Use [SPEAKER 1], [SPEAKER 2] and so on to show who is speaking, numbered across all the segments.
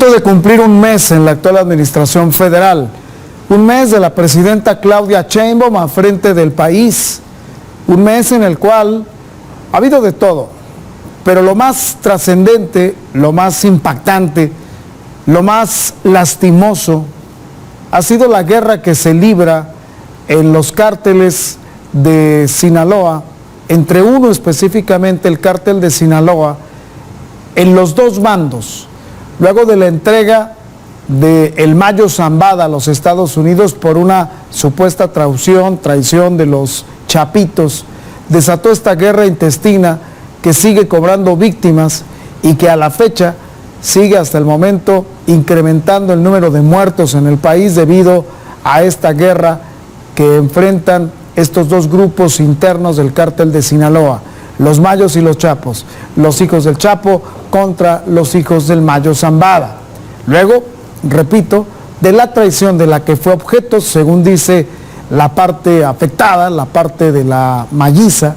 [SPEAKER 1] De cumplir un mes en la actual administración federal, un mes de la presidenta Claudia Sheinbaum al frente del país, un mes en el cual ha habido de todo, pero lo más trascendente, lo más impactante, lo más lastimoso ha sido la guerra que se libra en los cárteles de Sinaloa, entre uno específicamente el cártel de Sinaloa, en los dos bandos. Luego de la entrega de El Mayo Zambada a los Estados Unidos por una supuesta traición de los Chapitos, desató esta guerra intestina que sigue cobrando víctimas y que a la fecha sigue hasta el momento incrementando el número de muertos en el país debido a esta guerra que enfrentan estos dos grupos internos del cártel de Sinaloa, los Mayos y los Chapos, los hijos del Chapo contra los hijos del Mayo Zambada. Luego, repito, de la traición de la que fue objeto, según dice la parte afectada, la parte de la Mayiza,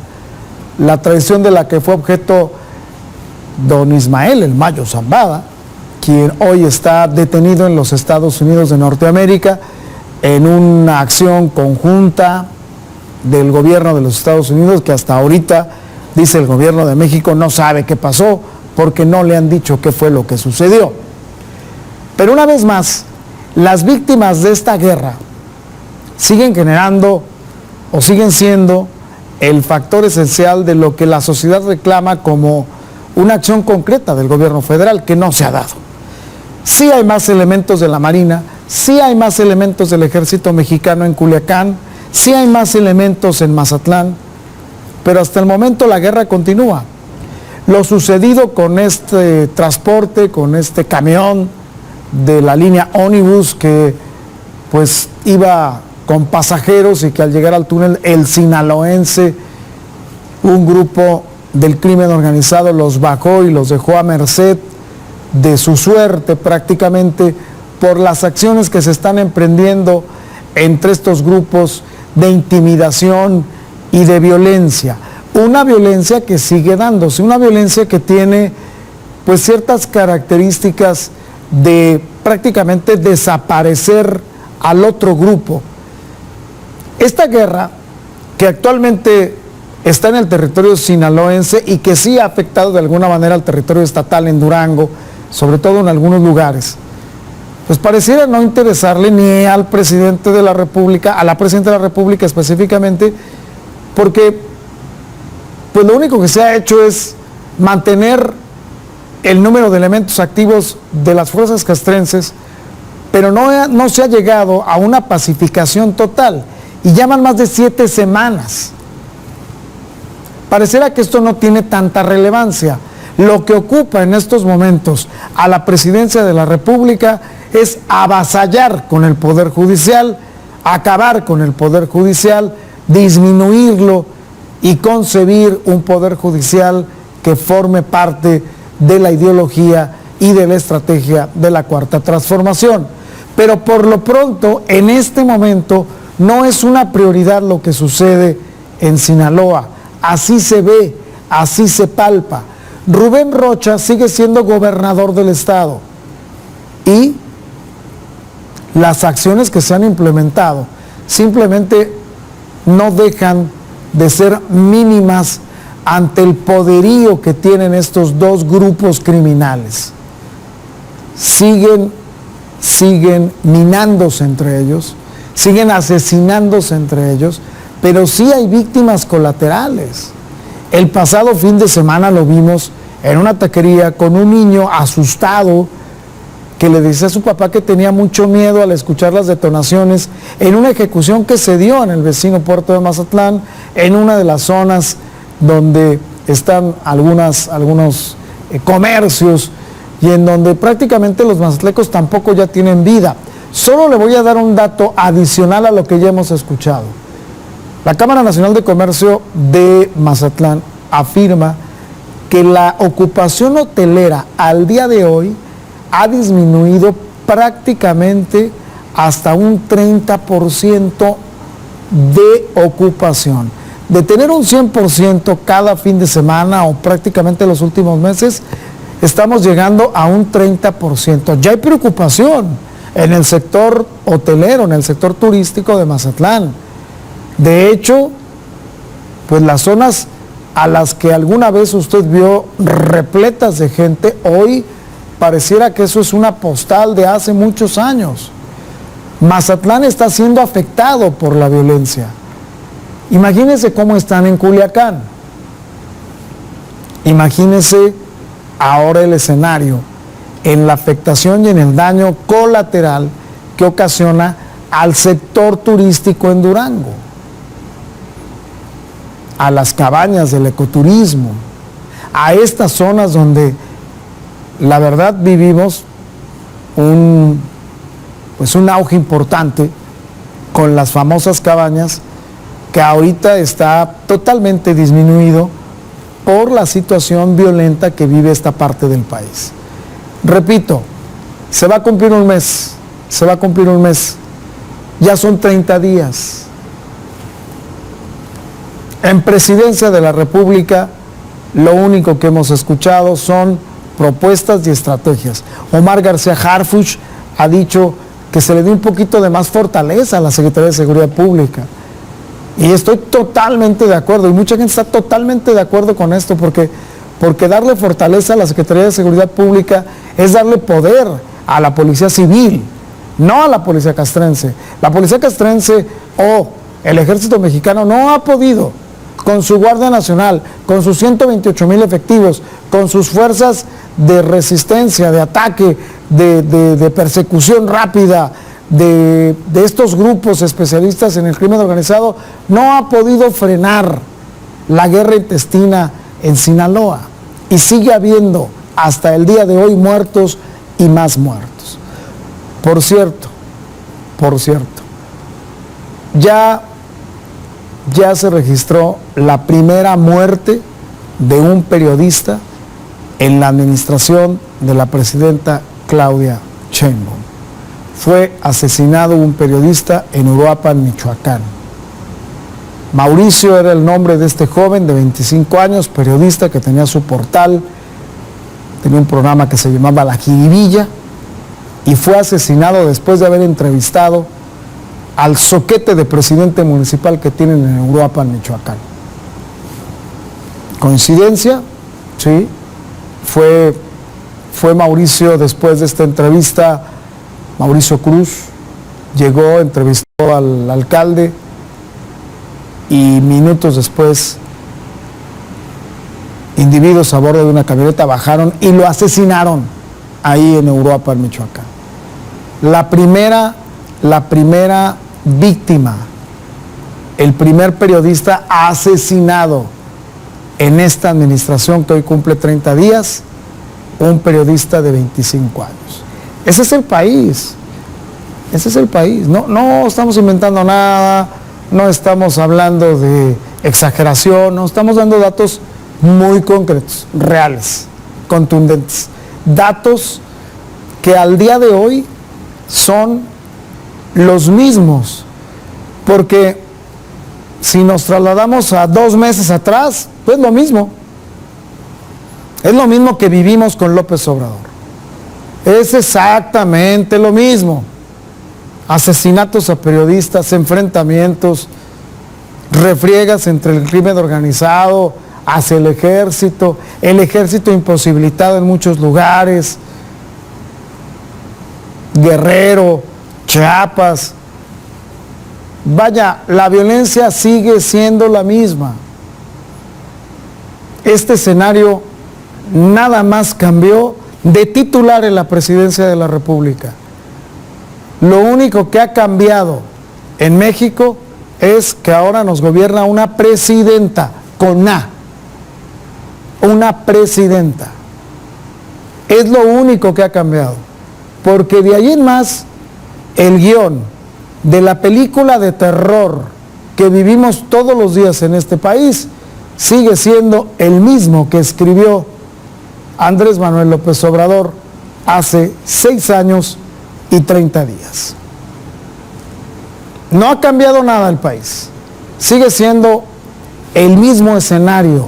[SPEAKER 1] la traición de la que fue objeto don Ismael, el Mayo Zambada, quien hoy está detenido en los Estados Unidos de Norteamérica en una acción conjunta del gobierno de los Estados Unidos que hasta ahorita, dice el gobierno de México, no sabe qué pasó porque no le han dicho qué fue lo que sucedió. Pero una vez más, las víctimas de esta guerra siguen generando o siguen siendo el factor esencial de lo que la sociedad reclama como una acción concreta del gobierno federal que no se ha dado. Sí hay más elementos de la Marina, sí hay más elementos del Ejército Mexicano en Culiacán, sí hay más elementos en Mazatlán, pero hasta el momento la guerra continúa. Lo sucedido con este transporte, con este camión de la línea ómnibus que pues iba con pasajeros y que al llegar al túnel el sinaloense, un grupo del crimen organizado los bajó y los dejó a merced de su suerte prácticamente por las acciones que se están emprendiendo entre estos grupos de intimidación y de violencia, una violencia que sigue dándose, una violencia que tiene pues ciertas características de prácticamente desaparecer al otro grupo. Esta guerra que actualmente está en el territorio sinaloense y que sí ha afectado de alguna manera al territorio estatal en Durango, sobre todo en algunos lugares, pues pareciera no interesarle ni al presidente de la República, a la presidenta de la República específicamente, porque pues lo único que se ha hecho es mantener el número de elementos activos de las fuerzas castrenses, pero no se ha llegado a una pacificación total y llaman más de 7 semanas. Pareciera que esto no tiene tanta relevancia. Lo que ocupa en estos momentos a la presidencia de la República es avasallar con el Poder Judicial, acabar con el Poder Judicial, disminuirlo y concebir un Poder Judicial que forme parte de la ideología y de la estrategia de la Cuarta Transformación. Pero por lo pronto, en este momento, no es una prioridad lo que sucede en Sinaloa. Así se ve, así se palpa. Rubén Rocha sigue siendo gobernador del estado y las acciones que se han implementado simplemente no dejan de ser mínimas ante el poderío que tienen estos dos grupos criminales. Siguen minándose entre ellos, siguen asesinándose entre ellos, pero sí hay víctimas colaterales. El pasado fin de semana lo vimos en una taquería con un niño asustado que le decía a su papá que tenía mucho miedo al escuchar las detonaciones en una ejecución que se dio en el vecino puerto de Mazatlán, en una de las zonas donde están algunos comercios y en donde prácticamente los mazatlecos tampoco ya tienen vida. Solo le voy a dar un dato adicional a lo que ya hemos escuchado. La Cámara Nacional de Comercio de Mazatlán afirma que la ocupación hotelera al día de hoy ha disminuido prácticamente hasta un 30% de ocupación. De tener un 100% cada fin de semana o prácticamente los últimos meses, estamos llegando a un 30%. Ya hay preocupación en el sector hotelero, en el sector turístico de Mazatlán. De hecho, pues las zonas a las que alguna vez usted vio repletas de gente, hoy pareciera que eso es una postal de hace muchos años. Mazatlán está siendo afectado por la violencia. Imagínense cómo están en Culiacán. Imagínense ahora el escenario en la afectación y en el daño colateral que ocasiona al sector turístico en Durango, a las cabañas del ecoturismo, a estas zonas donde la verdad vivimos un auge importante con las famosas cabañas, que ahorita está totalmente disminuido por la situación violenta que vive esta parte del país. Repito, se va a cumplir un mes, ya son 30 días. En Presidencia de la República, lo único que hemos escuchado son propuestas y estrategias. Omar García Harfuch ha dicho que se le dé un poquito de más fortaleza a la Secretaría de Seguridad Pública. Y estoy totalmente de acuerdo, y mucha gente está totalmente de acuerdo con esto, porque darle fortaleza a la Secretaría de Seguridad Pública es darle poder a la Policía Civil, no a la Policía Castrense. La Policía Castrense o el Ejército Mexicano no ha podido, con su Guardia Nacional, con sus 128,000 efectivos, con sus fuerzas de resistencia, de ataque, de persecución rápida, de estos grupos especialistas en el crimen organizado, no ha podido frenar la guerra intestina en Sinaloa, y sigue habiendo hasta el día de hoy muertos y más muertos. Por cierto, ya se registró la primera muerte de un periodista en la administración de la presidenta Claudia Sheinbaum. Fue asesinado un periodista en Uruapan, Michoacán. Mauricio era el nombre de este joven de 25 años, periodista que tenía su portal, tenía un programa que se llamaba La Jiribilla, y fue asesinado después de haber entrevistado al zoquete de presidente municipal que tienen en Uruapan, Michoacán. ¿Coincidencia? Sí. Fue Mauricio, después de esta entrevista, Mauricio Cruz llegó, entrevistó al alcalde, y minutos después individuos a bordo de una camioneta bajaron y lo asesinaron ahí en Uruapan, Michoacán. La primera víctima, el primer periodista asesinado en esta administración que hoy cumple 30 días, un periodista de 25 años. Ese es el país, no estamos inventando nada, no estamos hablando de exageración, no estamos dando datos muy concretos, reales, contundentes, datos que al día de hoy son los mismos, porque si nos trasladamos a 2 meses atrás, pues lo mismo, es lo mismo que vivimos con López Obrador, es exactamente lo mismo: asesinatos a periodistas, enfrentamientos, refriegas entre el crimen organizado hacia el ejército imposibilitado en muchos lugares, Guerrero, Chiapas. Vaya, la violencia sigue siendo la misma. Este escenario nada más cambió de titular en la Presidencia de la República. Lo único que ha cambiado en México es que ahora nos gobierna una presidenta, con A, una presidenta. Es lo único que ha cambiado, porque de ahí en más, el guión de la película de terror que vivimos todos los días en este país sigue siendo el mismo que escribió Andrés Manuel López Obrador hace 6 años y 30 días. No ha cambiado nada el país, sigue siendo el mismo escenario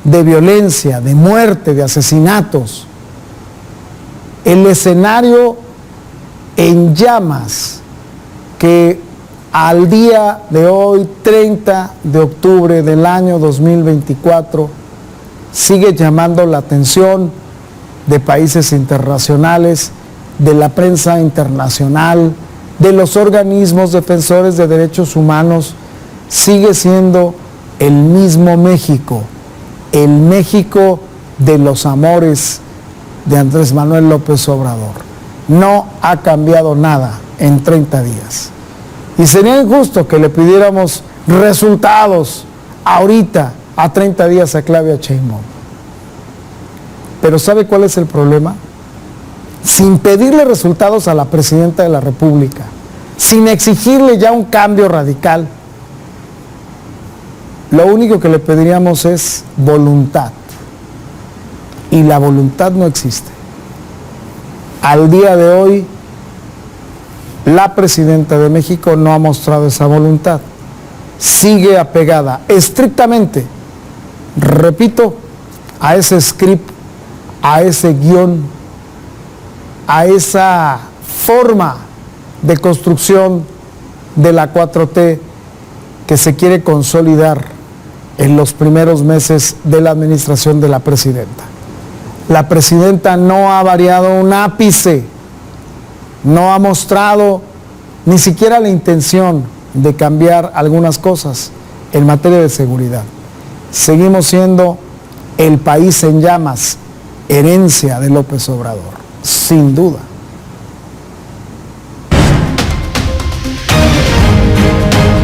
[SPEAKER 1] de violencia, de muerte, de asesinatos. El escenario en llamas que al día de hoy, 30 de octubre del año 2024, sigue llamando la atención de países internacionales, de la prensa internacional, de los organismos defensores de derechos humanos, sigue siendo el mismo México, el México de los amores de Andrés Manuel López Obrador. No ha cambiado nada en 30 días. Y sería injusto que le pidiéramos resultados ahorita, a 30 días, a Claudia Sheinbaum. Pero ¿sabe cuál es el problema? Sin pedirle resultados a la presidenta de la República, sin exigirle ya un cambio radical, lo único que le pediríamos es voluntad. Y la voluntad no existe. Al día de hoy, la presidenta de México no ha mostrado esa voluntad. Sigue apegada estrictamente, repito, a ese script, a ese guión, a esa forma de construcción de la 4T que se quiere consolidar en los primeros meses de la administración de la presidenta. La presidenta no ha variado un ápice, no ha mostrado ni siquiera la intención de cambiar algunas cosas en materia de seguridad. Seguimos siendo el país en llamas, herencia de López Obrador, sin duda.